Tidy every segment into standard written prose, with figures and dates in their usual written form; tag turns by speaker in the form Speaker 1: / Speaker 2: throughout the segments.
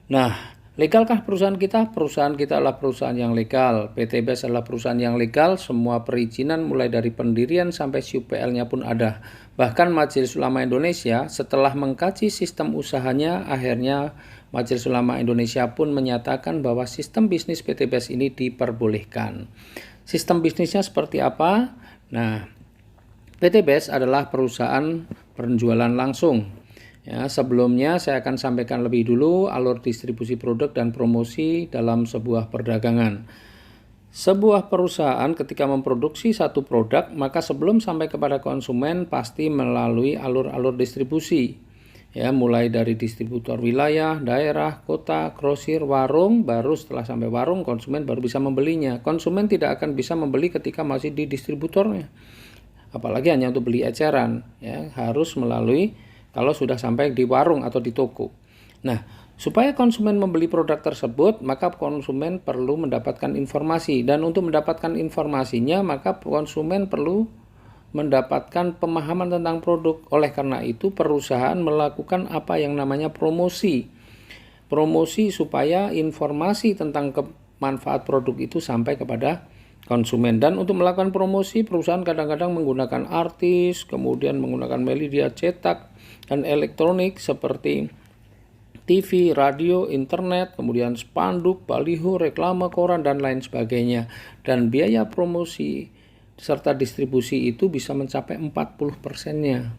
Speaker 1: Nah, legalkah perusahaan kita? Perusahaan kita adalah perusahaan yang legal. PTBS adalah perusahaan yang legal. Semua perizinan mulai dari pendirian sampai SUPL-nya pun ada. Bahkan Majelis Ulama Indonesia setelah mengkaji sistem usahanya, akhirnya Majelis Ulama Indonesia pun menyatakan bahwa sistem bisnis PTBS ini diperbolehkan. Sistem bisnisnya seperti apa? Nah, PTBS adalah perusahaan penjualan langsung. Ya, sebelumnya saya akan sampaikan lebih dulu alur distribusi produk dan promosi dalam sebuah perdagangan. Sebuah perusahaan ketika memproduksi satu produk, maka sebelum sampai kepada konsumen pasti melalui alur-alur distribusi. Ya, mulai dari distributor wilayah, daerah, kota, grosir, warung, baru setelah sampai warung konsumen baru bisa membelinya. Konsumen tidak akan bisa membeli ketika masih di distributornya. Apalagi hanya untuk beli eceran, ya, harus melalui kalau sudah sampai di warung atau di toko. Nah, supaya konsumen membeli produk tersebut, maka konsumen perlu mendapatkan informasi. Dan untuk mendapatkan informasinya, maka konsumen perlu mendapatkan pemahaman tentang produk. Oleh karena itu, perusahaan melakukan apa yang namanya promosi. Promosi supaya informasi tentang manfaat produk itu sampai kepada konsumen. Dan untuk melakukan promosi, perusahaan kadang-kadang menggunakan artis, kemudian menggunakan media cetak dan elektronik seperti TV, radio, internet, kemudian spanduk, baliho, reklame, koran, dan lain sebagainya. Dan biaya promosi serta distribusi itu bisa mencapai 40%-nya.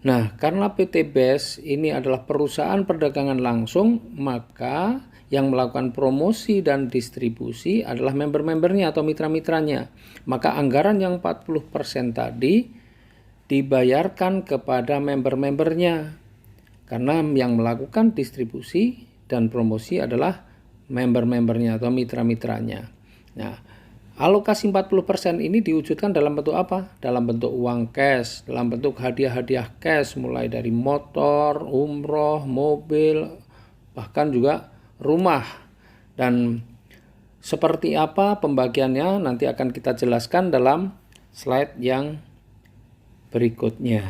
Speaker 1: Nah, karena PTBS ini adalah perusahaan perdagangan langsung, maka yang melakukan promosi dan distribusi adalah member-membernya atau mitra-mitranya. Maka anggaran yang 40% tadi dibayarkan kepada member-membernya, karena yang melakukan distribusi dan promosi adalah member-membernya atau mitra-mitranya. Nah, alokasi 40% ini diwujudkan dalam bentuk apa? Dalam bentuk uang cash, dalam bentuk hadiah-hadiah cash, mulai dari motor, umroh, mobil, bahkan juga rumah. Dan seperti apa pembagiannya nanti akan kita jelaskan dalam slide yang berikutnya.